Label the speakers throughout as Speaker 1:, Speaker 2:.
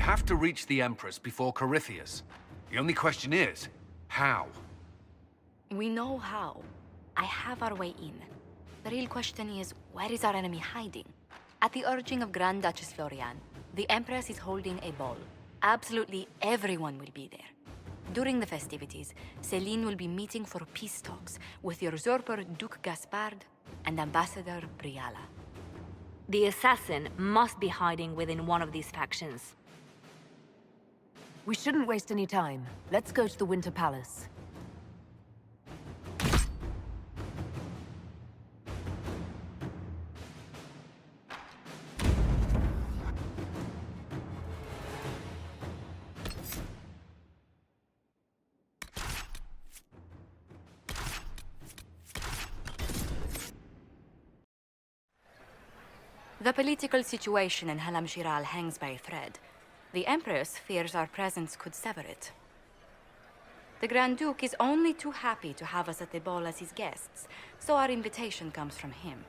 Speaker 1: have to reach the Empress before Corypheus. The only question is, how?
Speaker 2: We know how. I have our way in. The real question is, where is our enemy hiding? At the urging of Grand Duchess Florian, the Empress is holding a ball. Absolutely everyone will be there. During the festivities, Céline will be meeting for peace talks with the usurper Duke Gaspard and Ambassador Briala.
Speaker 3: The assassin must be hiding within one of these factions.
Speaker 4: We shouldn't waste any time. Let's go to the Winter Palace.
Speaker 2: The political situation in Halam Shiral hangs by a thread. The Empress fears our presence could sever it. The Grand Duke is only too happy to have us at the ball as his guests, so our invitation comes from him.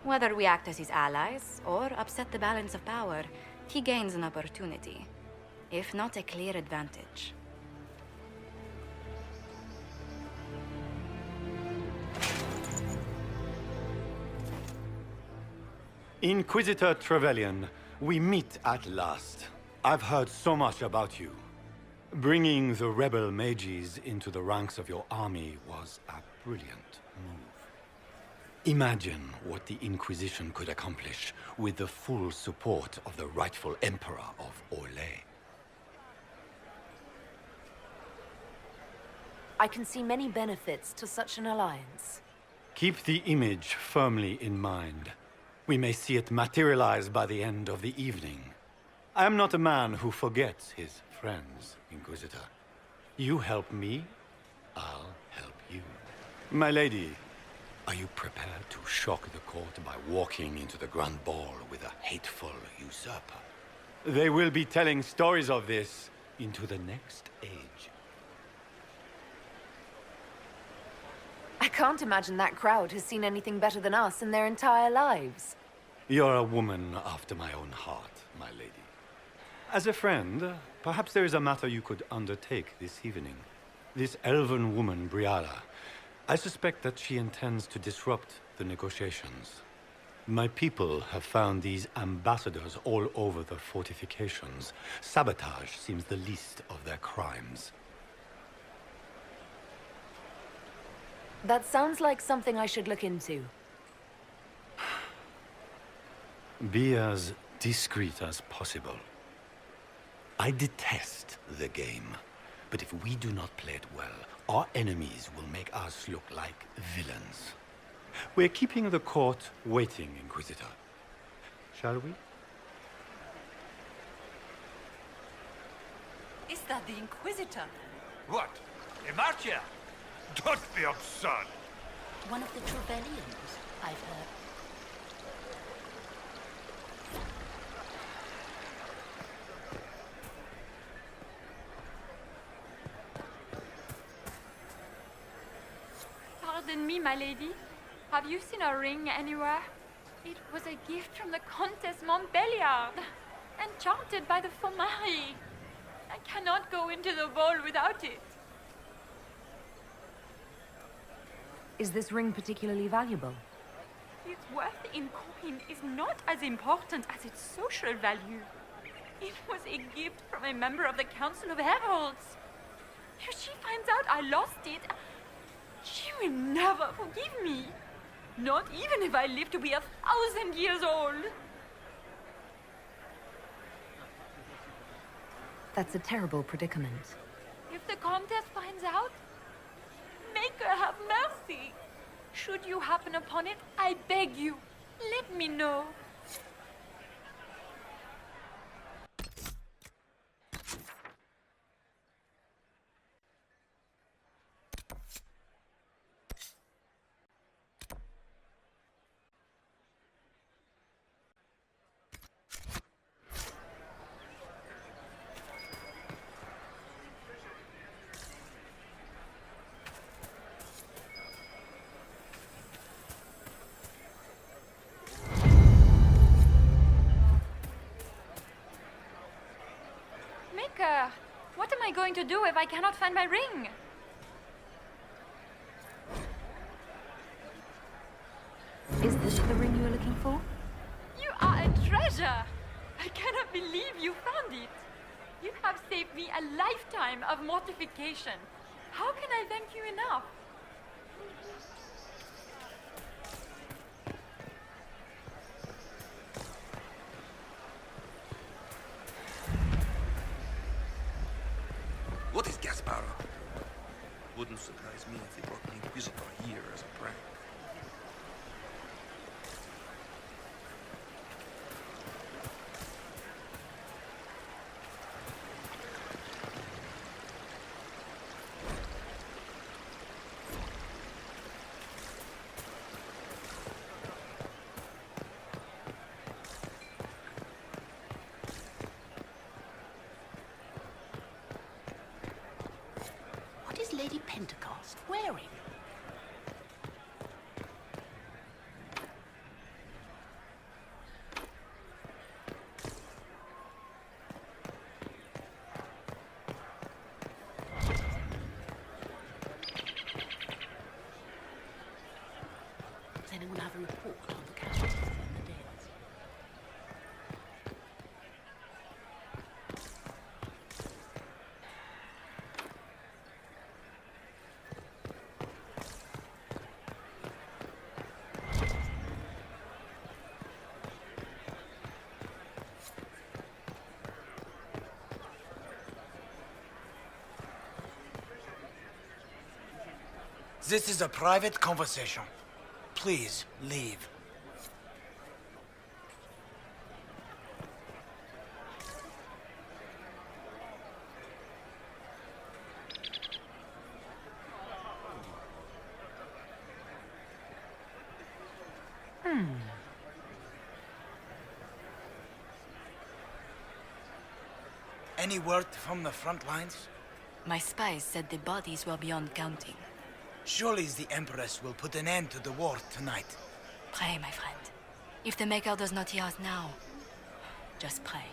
Speaker 2: Whether we act as his allies or upset the balance of power, he gains an opportunity, if not a clear advantage.
Speaker 5: Inquisitor Trevelyan, we meet at last. I've heard so much about you. Bringing the rebel mages into the ranks of your army was a brilliant move. Imagine what the Inquisition could accomplish with the full support of the rightful Emperor of Orlais.
Speaker 4: I can see many benefits to such an alliance.
Speaker 5: Keep the image firmly in mind. We may see it materialize by the end of the evening. I am not a man who forgets his friends, Inquisitor. You help me, I'll help you. My lady, are you prepared to shock the court by walking into the Grand Ball with a hateful usurper? They will be telling stories of this into the next age.
Speaker 4: I can't imagine that crowd has seen anything better than us in their entire lives.
Speaker 5: You're a woman after my own heart, my lady. As a friend, perhaps there is a matter you could undertake this evening. This elven woman, Briala, I suspect that she intends to disrupt the negotiations. My people have found these ambassadors all over the fortifications. Sabotage seems the least of their crimes.
Speaker 4: That sounds like something I should look into.
Speaker 5: Be as discreet as possible. I detest the game, but if we do not play it well, our enemies will make us look like villains. We're keeping the court waiting, Inquisitor. Shall we?
Speaker 6: Is that the Inquisitor?
Speaker 7: What? Emartia? Don't be absurd!
Speaker 6: One of the Trevellians, I've heard.
Speaker 8: Pardon me, my lady. Have you seen a ring anywhere? It was a gift from the Countess Montbelliard, enchanted by the Fomari. I cannot go into the ball without it.
Speaker 4: Is this ring particularly valuable?
Speaker 8: Its worth in coin is not as important as its social value. It was a gift from a member of the Council of Heralds. If she finds out I lost it, she will never forgive me. Not even if I live to be 1,000 years old.
Speaker 4: That's a terrible predicament.
Speaker 8: If the Countess finds out, make her have mercy. Should you happen upon it, I beg you, let me know. going to do if I cannot find my ring?
Speaker 4: Is this the ring you were looking for?
Speaker 8: You are a treasure! I cannot believe you found it. You have saved me a lifetime of mortification. How can I thank you enough?
Speaker 9: What is Gasparo? Wouldn't surprise me if they brought the Inquisitor here as a prank.
Speaker 6: What is Lady Pentecost wearing? Does anyone have a report on the casualties and the deaths?
Speaker 10: This is a private conversation. Please leave. Any word from the front lines?
Speaker 2: My spies said the bodies were beyond counting.
Speaker 10: Surely the Empress will put an end to the war tonight.
Speaker 2: Pray, my friend. If the Maker does not hear us now, just pray.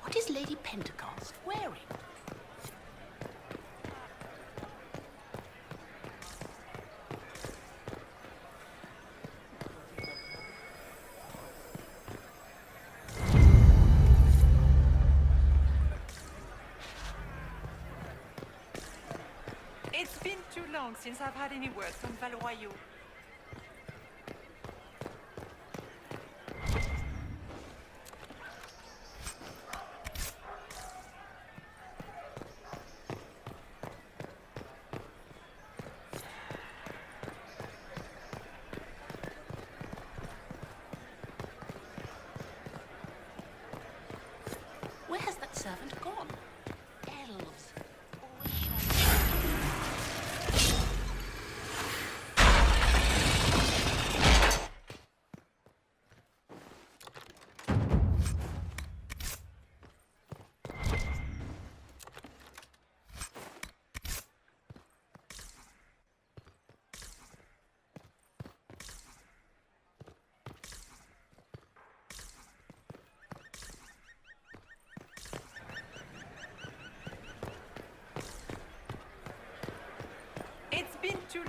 Speaker 6: What is Lady Pentecost wearing?
Speaker 11: It's been too long since I've had any word from Valois.
Speaker 6: Where has that servant gone? Elves. Always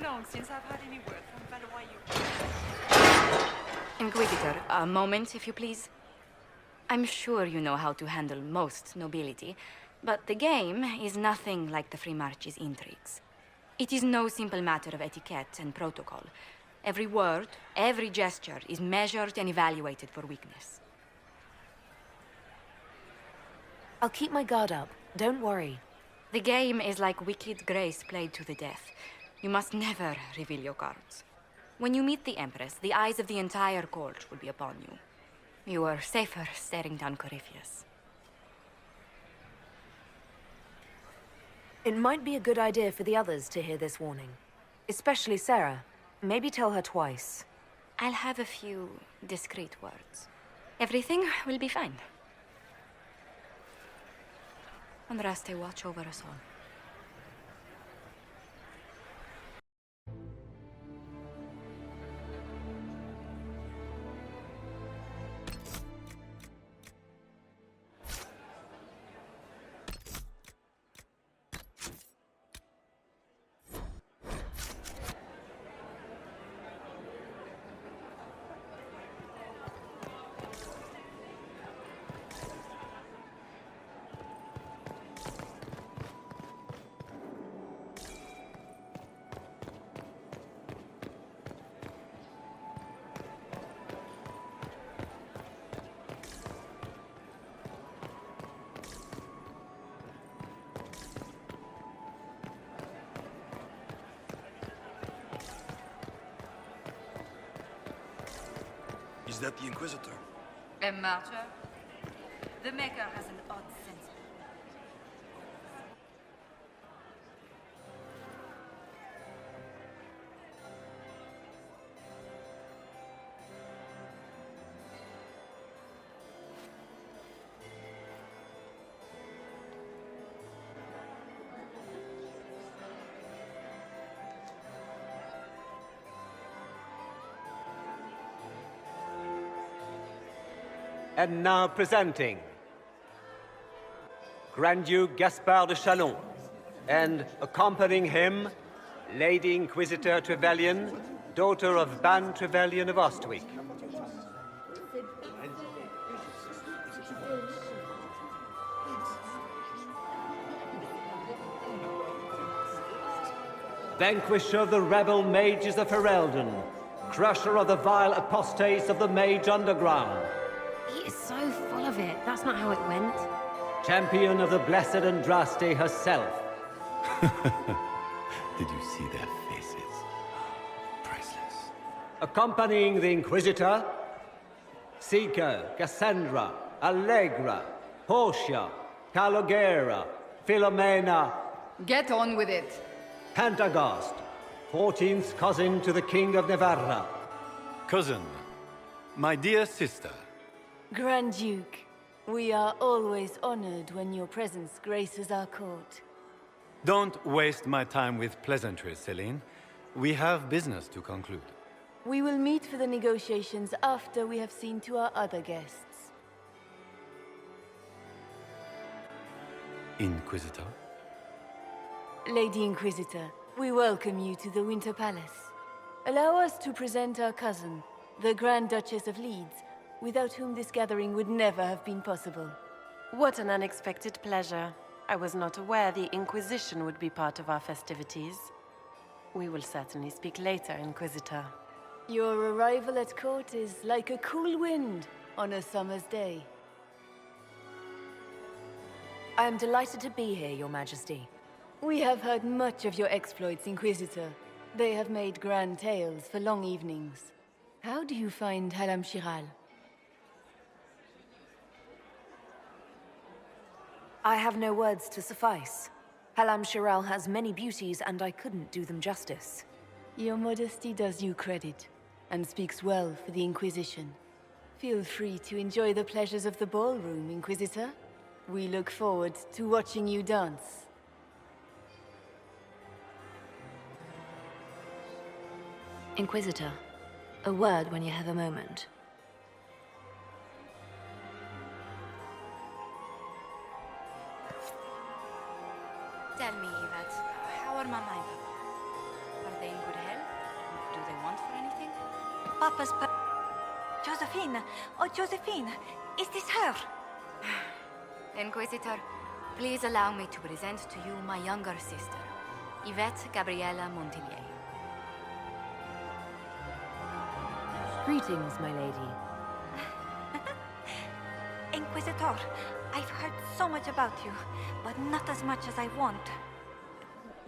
Speaker 11: long since I've had any word from Valois.
Speaker 2: Inquisitor, a moment, if you please. I'm sure you know how to handle most nobility, but the game is nothing like the Free March's intrigues. It is no simple matter of etiquette and protocol. Every word, every gesture is measured and evaluated for weakness.
Speaker 4: I'll keep my guard up. Don't worry.
Speaker 2: The game is like Wicked Grace played to the death. You must never reveal your cards. When you meet the Empress, the eyes of the entire court will be upon you. You are safer staring down Corypheus.
Speaker 4: It might be a good idea for the others to hear this warning. Especially Sarah. Maybe tell her twice.
Speaker 2: I'll have a few discreet words. Everything will be fine. Andraste, watch over us all.
Speaker 9: Is that the Inquisitor?
Speaker 8: A martyr? The Maker has an odd sense.
Speaker 12: And now presenting Grand Duke Gaspard de Chalon, and accompanying him, Lady Inquisitor Trevelyan, daughter of Ban Trevelyan of Ostwick. Vanquisher of the rebel mages of Ferelden, crusher of the vile apostates of the Mage Underground.
Speaker 3: He is so full of it. That's not how it went.
Speaker 12: Champion of the Blessed Andraste herself.
Speaker 5: Did you see their faces? Priceless.
Speaker 12: Accompanying the Inquisitor, Seeker, Cassandra, Allegra, Portia, Calogera, Philomena.
Speaker 11: Get on with it.
Speaker 12: Pantagast, 14th cousin to the King of Navarra.
Speaker 5: Cousin, my dear sister.
Speaker 13: Grand Duke, we are always honored when your presence graces our court.
Speaker 5: Don't waste my time with pleasantries, Celine. We have business to conclude.
Speaker 13: We will meet for the negotiations after we have seen to our other guests.
Speaker 5: Inquisitor?
Speaker 13: Lady Inquisitor, we welcome you to the Winter Palace. Allow us to present our cousin, the Grand Duchess of Leeds, without whom this gathering would never have been possible.
Speaker 14: What an unexpected pleasure. I was not aware the Inquisition would be part of our festivities. We will certainly speak later, Inquisitor.
Speaker 13: Your arrival at court is like a cool wind on a summer's day.
Speaker 4: I am delighted to be here, Your Majesty.
Speaker 13: We have heard much of your exploits, Inquisitor. They have made grand tales for long evenings. How do you find Halam Shiral?
Speaker 4: I have no words to suffice. Halam Shiral has many beauties, and I couldn't do them justice.
Speaker 13: Your modesty does you credit, and speaks well for the Inquisition. Feel free to enjoy the pleasures of the ballroom, Inquisitor. We look forward to watching you dance.
Speaker 3: Inquisitor, a word when you have a moment.
Speaker 2: Tell me, Yvette, how are Mama and Papa? Are they in good health? Do they want for anything?
Speaker 15: Papa's Josephine! Oh, Josephine! Is this her?
Speaker 2: Inquisitor, please allow me to present to you my younger sister, Yvette Gabriella Montillier.
Speaker 4: Greetings, my lady.
Speaker 15: Inquisitor, I've heard so much about you, but not as much as I want.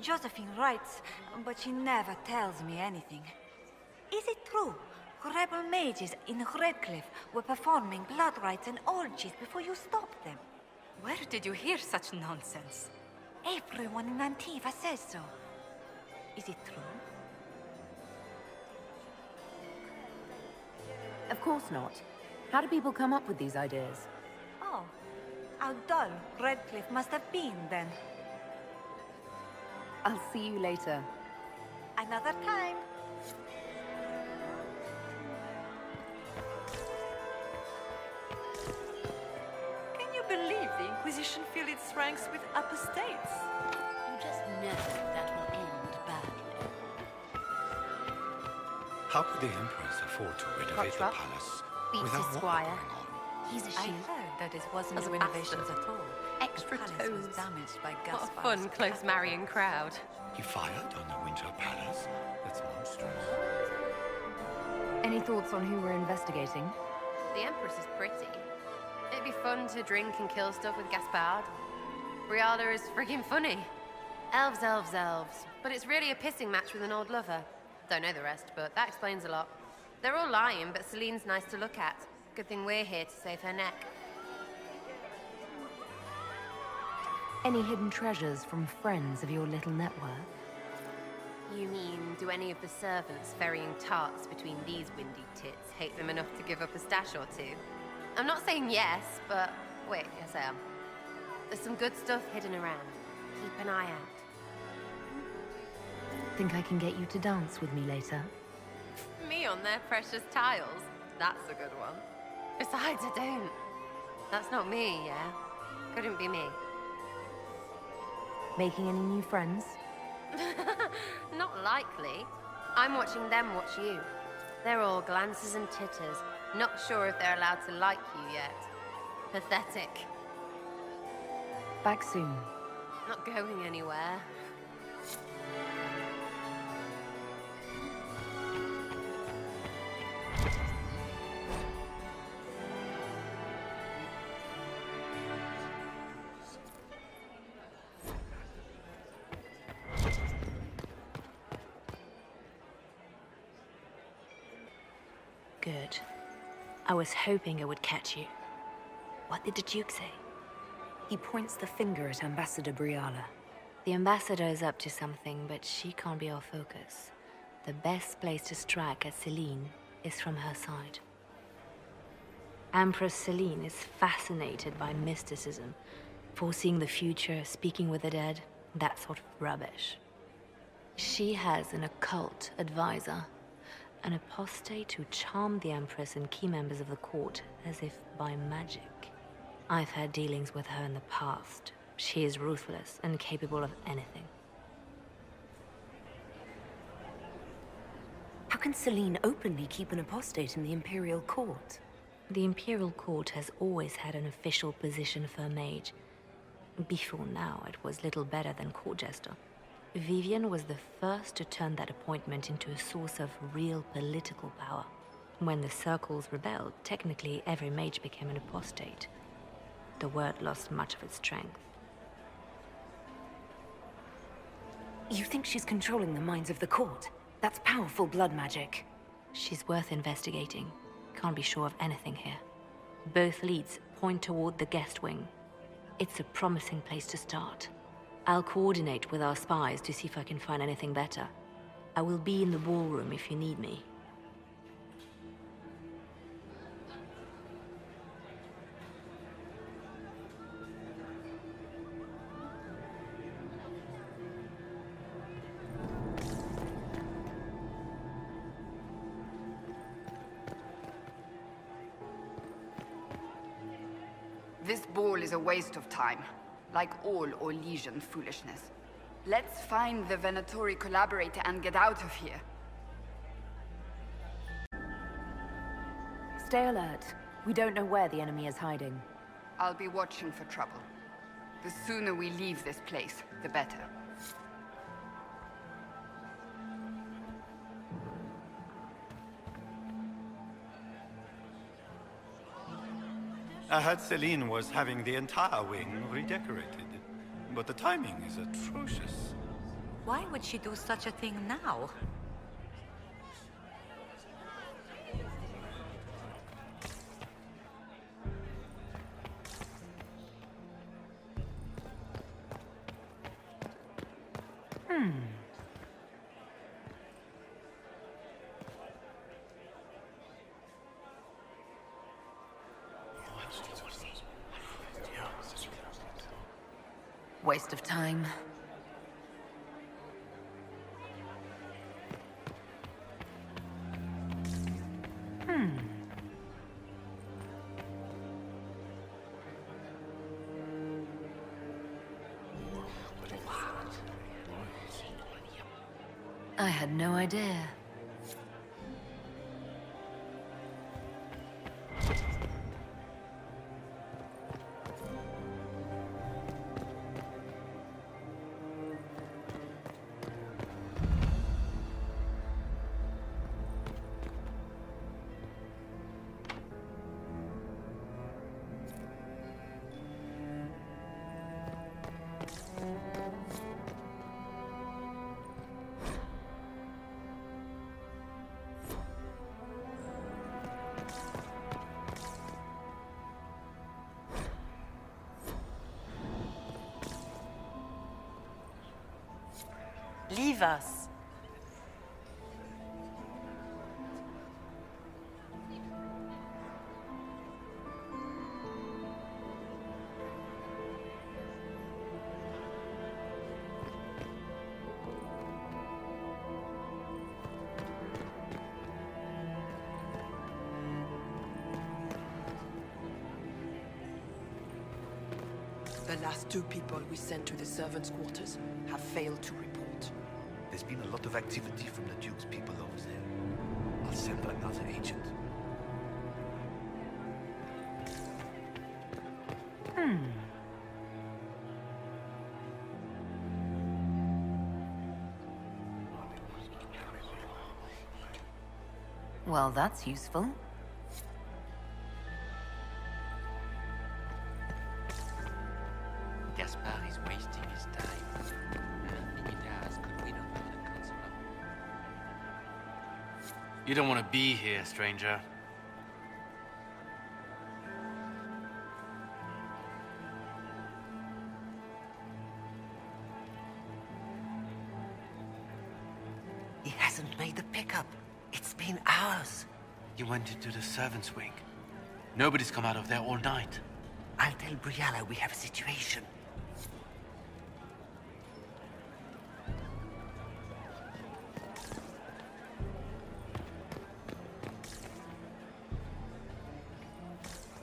Speaker 15: Josephine writes, but she never tells me anything. Is it true? Rebel mages in Redcliffe were performing blood rites and orgies before you stopped them.
Speaker 2: Where did you hear such nonsense?
Speaker 15: Everyone in Antiva says so. Is it true?
Speaker 4: Of course not. How do people come up with these ideas?
Speaker 15: Oh, how dull Redcliffe must have been then.
Speaker 4: I'll see you later.
Speaker 15: Another time.
Speaker 6: Can you believe the Inquisition fill its ranks with apostates? You just know that will end badly.
Speaker 5: How could the Empress afford to renovate the palace without war going on?
Speaker 6: He's a
Speaker 2: I
Speaker 6: shoe.
Speaker 2: heard that it wasn't
Speaker 6: As a
Speaker 2: renovations
Speaker 6: bastard.
Speaker 2: at all.
Speaker 6: Extra
Speaker 2: The palace was
Speaker 6: toes.
Speaker 2: damaged by
Speaker 14: What
Speaker 2: gas
Speaker 14: a
Speaker 2: fires.
Speaker 14: fun, close marrying crowd.
Speaker 5: He fired on the Winter Palace? That's monstrous.
Speaker 4: Any thoughts on who we're investigating?
Speaker 16: The Empress is pretty. It'd be fun to drink and kill stuff with Gaspard. Briala is friggin' funny. Elves, elves, elves. But it's really a pissing match with an old lover. Don't know the rest, but that explains a lot. They're all lying, but Celine's nice to look at. Good thing we're here to save her neck.
Speaker 4: Any hidden treasures from friends of your little network?
Speaker 16: You mean, do any of the servants ferrying tarts between these windy tits hate them enough to give up a stash or two? I'm not saying yes, but wait, yes I am. There's some good stuff hidden around. Keep an eye out.
Speaker 4: Think I can get you to dance with me later?
Speaker 16: Me on their precious tiles? That's a good one. Besides, I don't. That's not me, yeah? Couldn't be me.
Speaker 4: Making any new friends?
Speaker 16: Not likely. I'm watching them watch you. They're all glances and titters. Not sure if they're allowed to like you yet. Pathetic.
Speaker 4: Back soon.
Speaker 16: Not going anywhere.
Speaker 3: Good. I was hoping I would catch you. What did the Duke say?
Speaker 4: He points the finger at Ambassador Briala.
Speaker 3: The ambassador is up to something, but she can't be our focus. The best place to strike at Celine is from her side. Empress Celine is fascinated by mysticism, foreseeing the future, speaking with the dead, that sort of rubbish. She has an occult advisor, an apostate who charmed the Empress and key members of the court as if by magic. I've had dealings with her in the past. She is ruthless and capable of anything.
Speaker 4: How can Celine openly keep an apostate in the Imperial Court?
Speaker 3: The Imperial Court has always had an official position for a mage. Before now, it was little better than court jester. Vivian was the first to turn that appointment into a source of real political power. When the circles rebelled, technically every mage became an apostate. The word lost much of its strength.
Speaker 4: You think she's controlling the minds of the court? That's powerful blood magic.
Speaker 3: She's worth investigating. Can't be sure of anything here. Both leads point toward the guest wing. It's a promising place to start. I'll coordinate with our spies to see if I can find anything better. I will be in the ballroom if you need me.
Speaker 11: This ball is a waste of time, like all Orlesian foolishness. Let's find the Venatori collaborator and get out of here.
Speaker 4: Stay alert. We don't know where the enemy is hiding.
Speaker 11: I'll be watching for trouble. The sooner we leave this place, the better.
Speaker 5: I heard Celine was having the entire wing redecorated, but the timing is atrocious.
Speaker 15: Why would she do such a thing now?
Speaker 4: Waste of time. I had no idea.
Speaker 14: Leave us.
Speaker 6: The last 2 people we sent to the servants' quarters have failed to report.
Speaker 9: There's been a lot of activity from the Duke's people over there. I'll send another agent.
Speaker 4: Well, that's useful.
Speaker 17: Gaspard is wasting his time. Nothing he does could win over the Council.
Speaker 1: You don't want to be here, stranger.
Speaker 10: He hasn't made the pickup. It's been hours.
Speaker 1: You went into the servants' wing. Nobody's come out of there all night.
Speaker 10: I'll tell Briala we have a situation.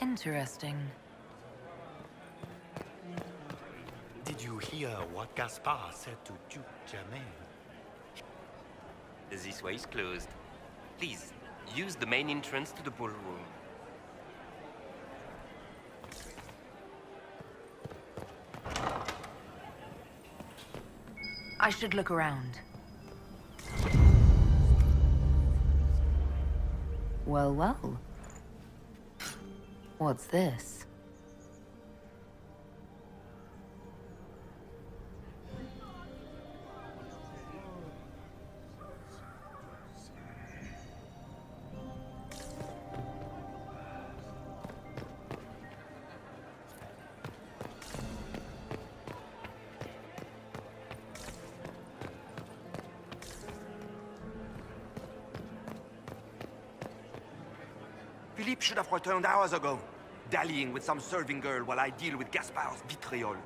Speaker 4: Interesting.
Speaker 5: Did you hear what Gaspard said to Duke Germain?
Speaker 17: This way is closed. Please, use the main entrance to the ballroom.
Speaker 4: I should look around. Well, well. What's this?
Speaker 9: Philippe should have returned hours ago, dallying with some serving girl while I deal with Gaspard's betrayal.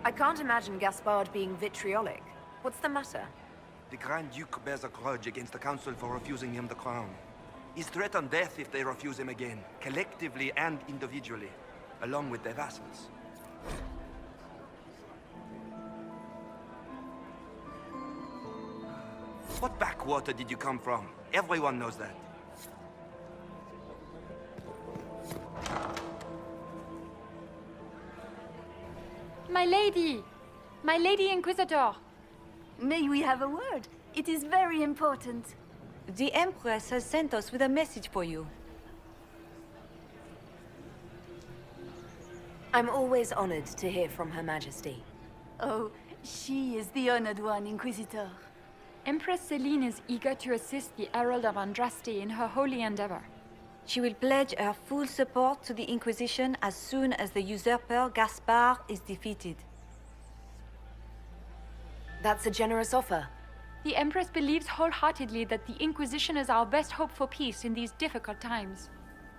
Speaker 4: I can't imagine Gaspard being vitriolic. What's the matter?
Speaker 9: The Grand Duke bears a grudge against the Council for refusing him the crown. He's threatened death if they refuse him again, collectively and individually, along with their vassals. What backwater did you come from? Everyone knows that.
Speaker 8: My lady! My lady Inquisitor!
Speaker 13: May we have a word? It is very important.
Speaker 15: The Empress has sent us with a message for you.
Speaker 4: I'm always honored to hear from Her Majesty.
Speaker 13: Oh, she is the honored one, Inquisitor.
Speaker 8: Empress Celine is eager to assist the Herald of Andraste in her holy endeavor.
Speaker 15: She will pledge her full support to the Inquisition as soon as the usurper Gaspard is defeated.
Speaker 4: That's a generous offer.
Speaker 8: The Empress believes wholeheartedly that the Inquisition is our best hope for peace in these difficult times.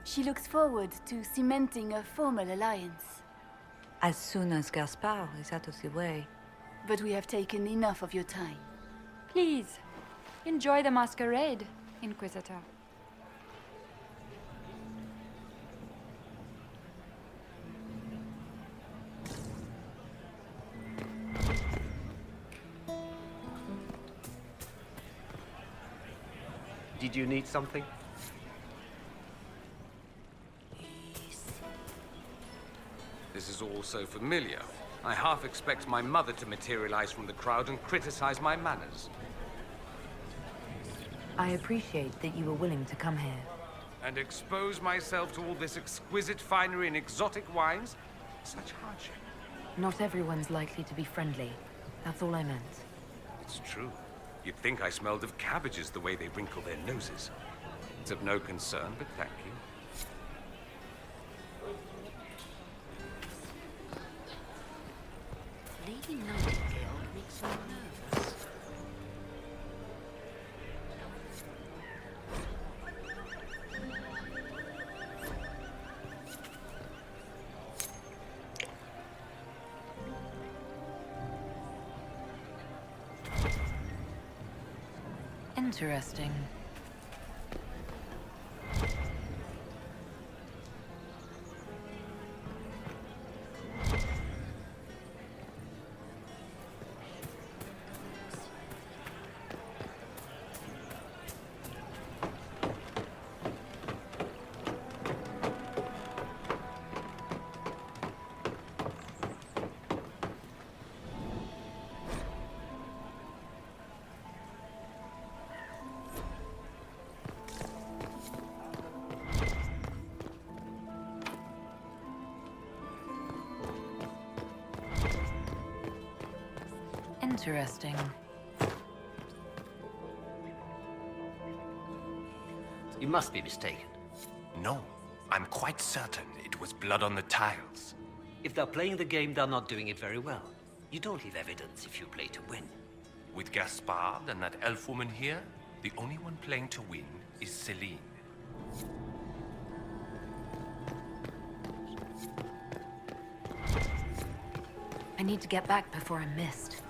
Speaker 13: She looks forward to cementing a formal alliance.
Speaker 15: As soon as Gaspard is out of the way.
Speaker 13: But we have taken enough of your time.
Speaker 8: Please, enjoy the masquerade, Inquisitor.
Speaker 12: Did you need something?
Speaker 1: This is all so familiar. I half expect my mother to materialize from the crowd and criticize my manners.
Speaker 4: I appreciate that you were willing to come here.
Speaker 1: And expose myself to all this exquisite finery and exotic wines? Such hardship.
Speaker 4: Not everyone's likely to be friendly. That's all I meant.
Speaker 1: It's true. You'd think I smelled of cabbages the way they wrinkle their noses. It's of no concern, but thank you.
Speaker 17: Lady Nightingale makes me nervous.
Speaker 4: Interesting. Interesting.
Speaker 17: You must be mistaken.
Speaker 18: No, I'm quite certain it was blood on the tiles.
Speaker 17: If they're playing the game, they're not doing it very well. You don't leave evidence if you play to win.
Speaker 18: With Gaspard and that elf woman here, the only one playing to win is Celine.
Speaker 4: I need to get back before I'm missed.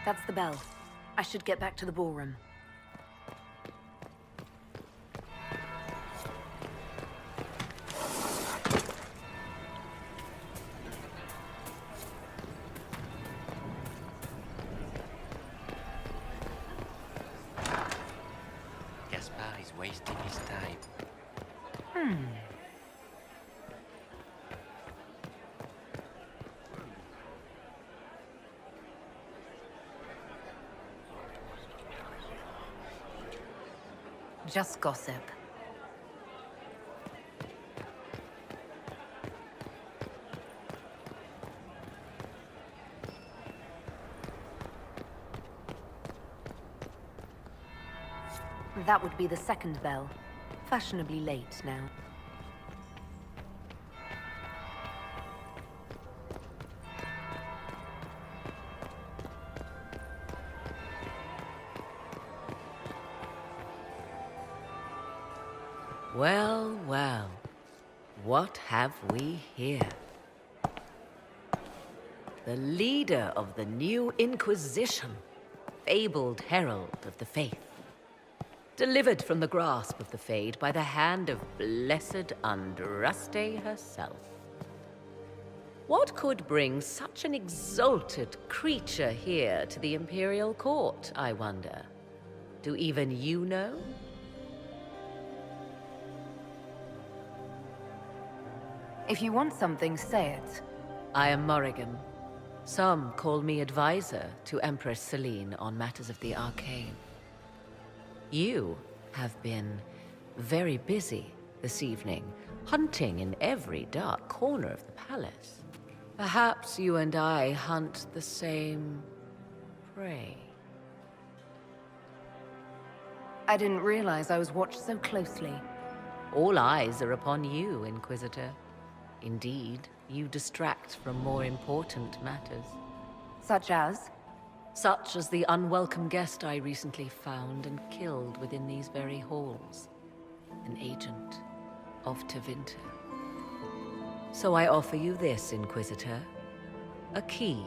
Speaker 4: That's the bell. I should get back to the ballroom.
Speaker 17: Gaspard is wasting his time.
Speaker 4: Just gossip. That would be the second bell. Fashionably late now.
Speaker 19: Well, well. What have we here? The leader of the new Inquisition, fabled herald of the faith. Delivered from the grasp of the Fade by the hand of blessed Andraste herself. What could bring such an exalted creature here to the Imperial Court, I wonder? Do even you know?
Speaker 4: If you want something, say it.
Speaker 19: I am Morrigan. Some call me advisor to Empress Celine on matters of the arcane. You have been very busy this evening, hunting in every dark corner of the palace. Perhaps you and I hunt the same prey.
Speaker 4: I didn't realize I was watched so closely.
Speaker 19: All eyes are upon you, Inquisitor. Indeed, you distract from more important matters.
Speaker 4: Such as?
Speaker 19: Such as the unwelcome guest I recently found and killed within these very halls. An agent of Tevinter. So I offer you this, Inquisitor. A key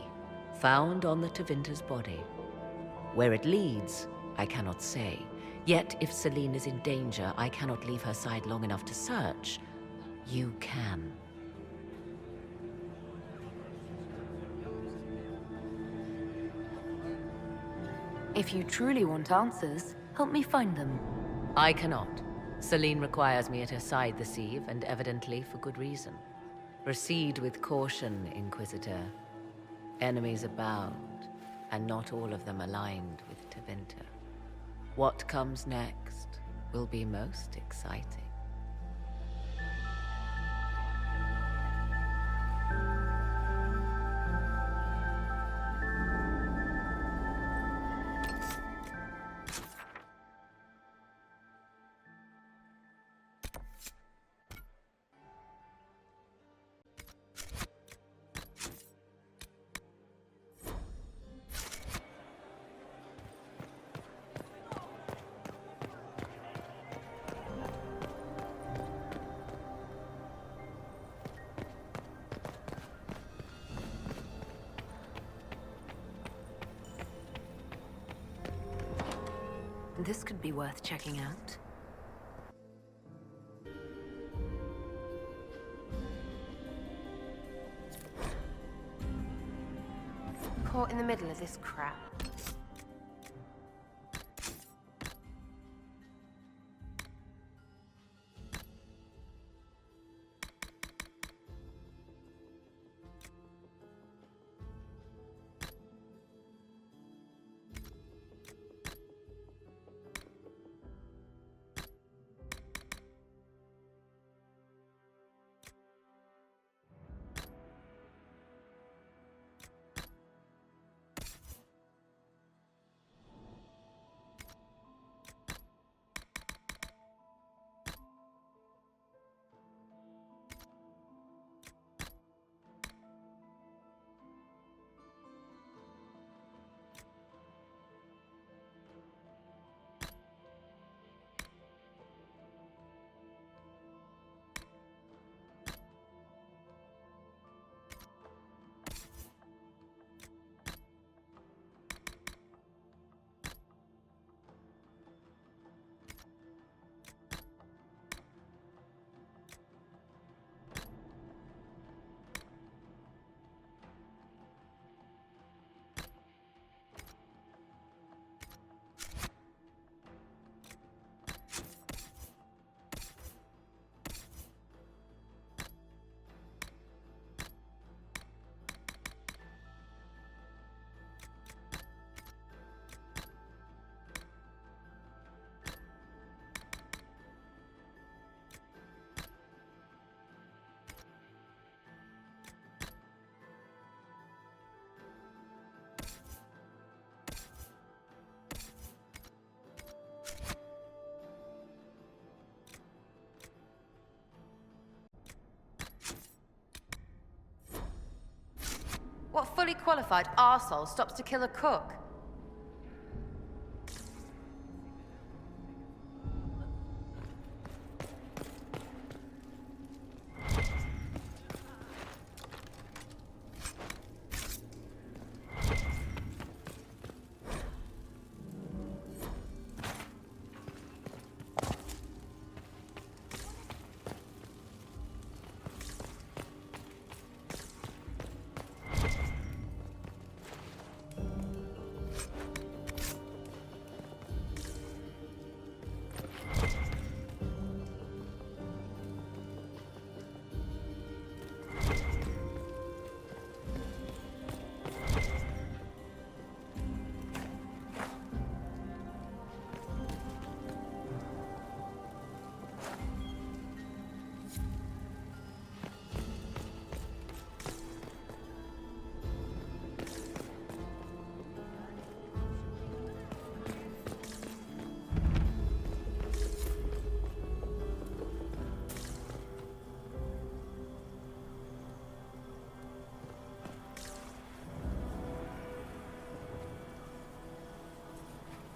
Speaker 19: found on the Tevinter's body. Where it leads, I cannot say. Yet if Celine is in danger, I cannot leave her side long enough to search. You can.
Speaker 4: If you truly want answers, help me find them.
Speaker 19: I cannot. Celine requires me at her side this eve, and evidently for good reason. Proceed with caution, Inquisitor. Enemies abound, and not all of them aligned with Tevinter. What comes next will be most exciting.
Speaker 4: This could be worth checking out.
Speaker 16: Caught in the middle of this crap. fully qualified arsehole stops to kill a cook?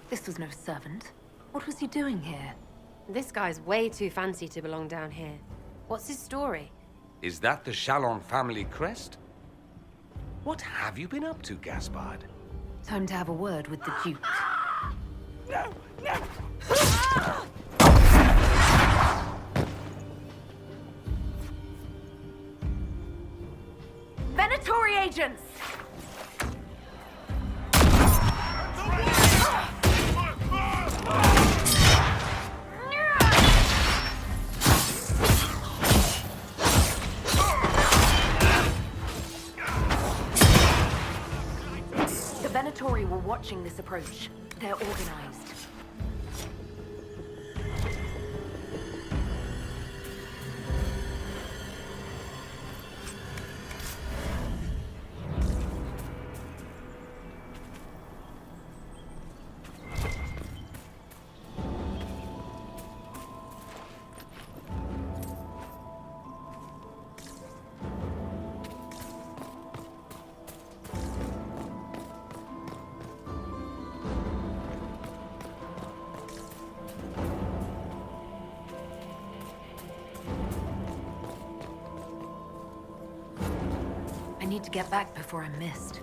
Speaker 4: This was no servant. What was he doing here?
Speaker 16: This guy's way too fancy to belong down here. What's his story?
Speaker 1: Is that the Chalon family crest? What have you been up to, Gaspard?
Speaker 4: Time to have a word with the Duke.
Speaker 7: No! No!
Speaker 4: Venatori agents! The Venatori were watching this approach. They're organized. I need to get back before I'm missed.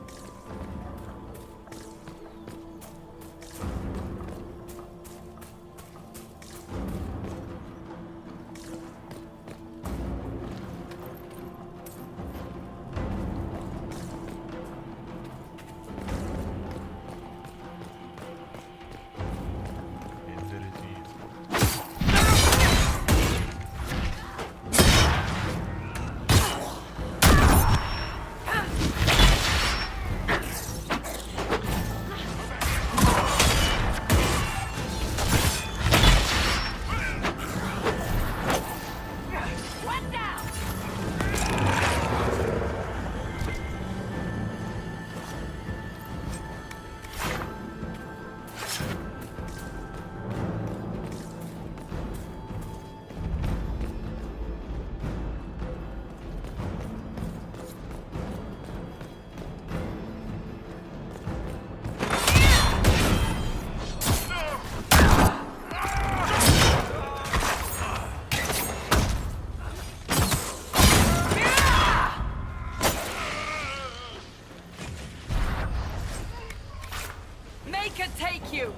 Speaker 6: Take you!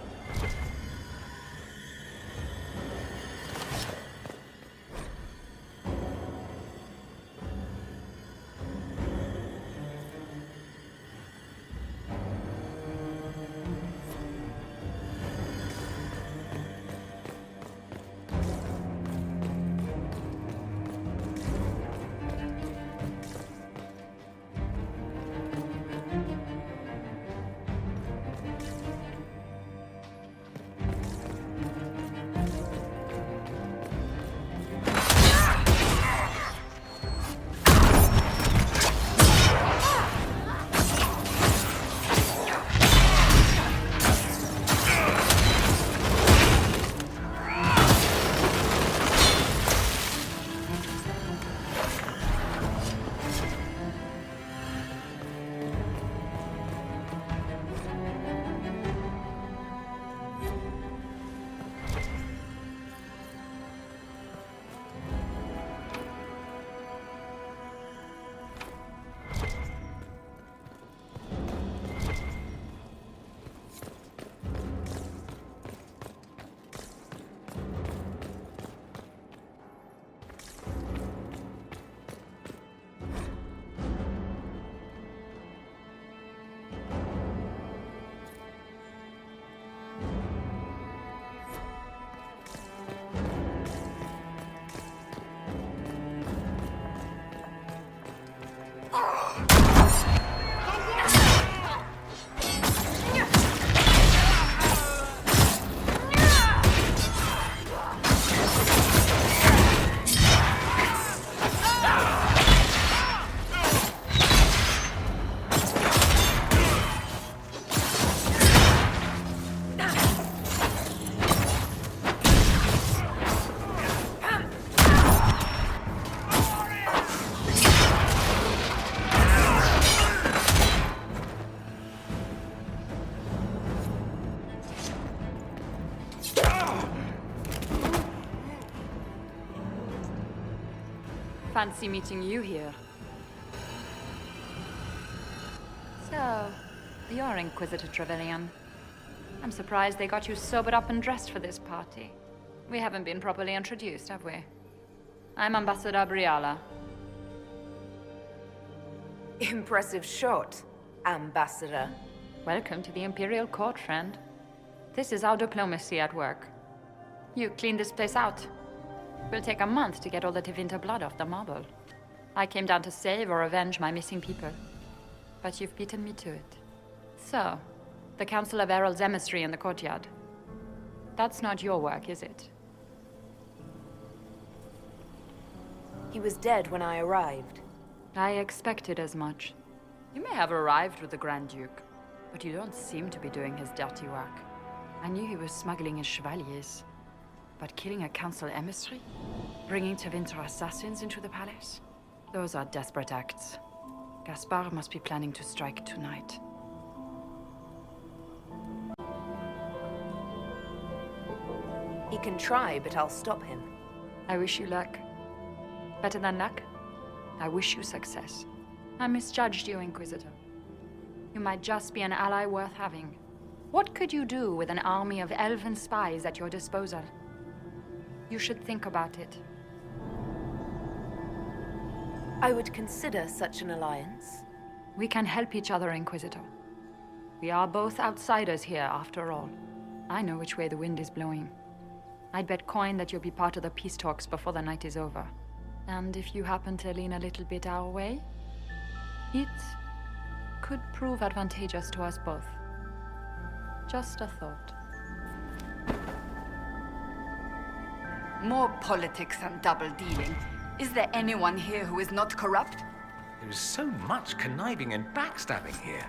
Speaker 8: Fancy meeting you here. So, you're Inquisitor Trevelyan. I'm surprised they got you sobered up and dressed for this party. We haven't been properly introduced, have we? I'm Ambassador Briala.
Speaker 4: Impressive shot, Ambassador.
Speaker 8: Welcome to the Imperial Court, friend. This is our diplomacy at work. You clean this place out. Will take a month to get all the Tevinter blood off the marble. I came down to save or avenge my missing people. But you've beaten me to it. So, the Council of Herald's emissary in the courtyard. That's not your work, is it?
Speaker 4: He was dead when I arrived.
Speaker 8: I expected as much. You may have arrived with the Grand Duke, but you don't seem to be doing his dirty work. I knew he was smuggling his chevaliers. But killing a council emissary? Bringing Tevinter assassins into the palace? Those are desperate acts. Gaspard must be planning to strike tonight.
Speaker 4: He can try, but I'll stop him.
Speaker 8: I wish you luck. Better than luck? I wish you success. I misjudged you, Inquisitor. You might just be an ally worth having. What could you do with an army of elven spies at your disposal? You should think about it.
Speaker 4: I would consider such an alliance.
Speaker 8: We can help each other, Inquisitor. We are both outsiders here, after all. I know which way the wind is blowing. I'd bet coin that you'll be part of the peace talks before the night is over. And if you happen to lean a little bit our way, it could prove advantageous to us both. Just a thought.
Speaker 11: More politics and double-dealing. Is there anyone here who is not corrupt?
Speaker 1: There is so much conniving and backstabbing here.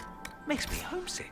Speaker 1: Makes me homesick.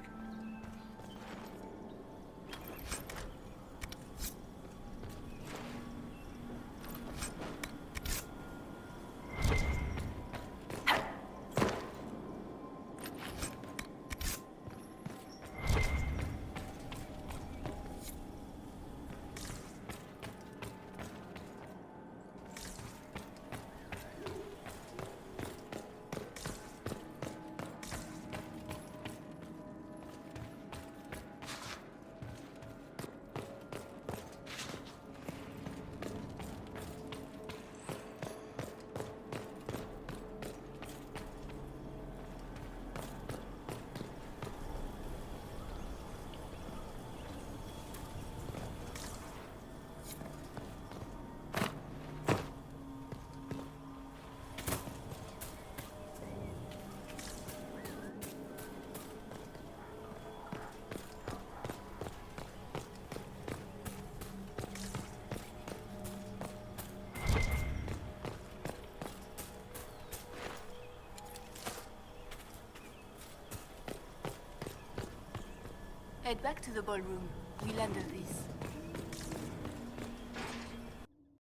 Speaker 13: Head back to the ballroom. We'll handle this.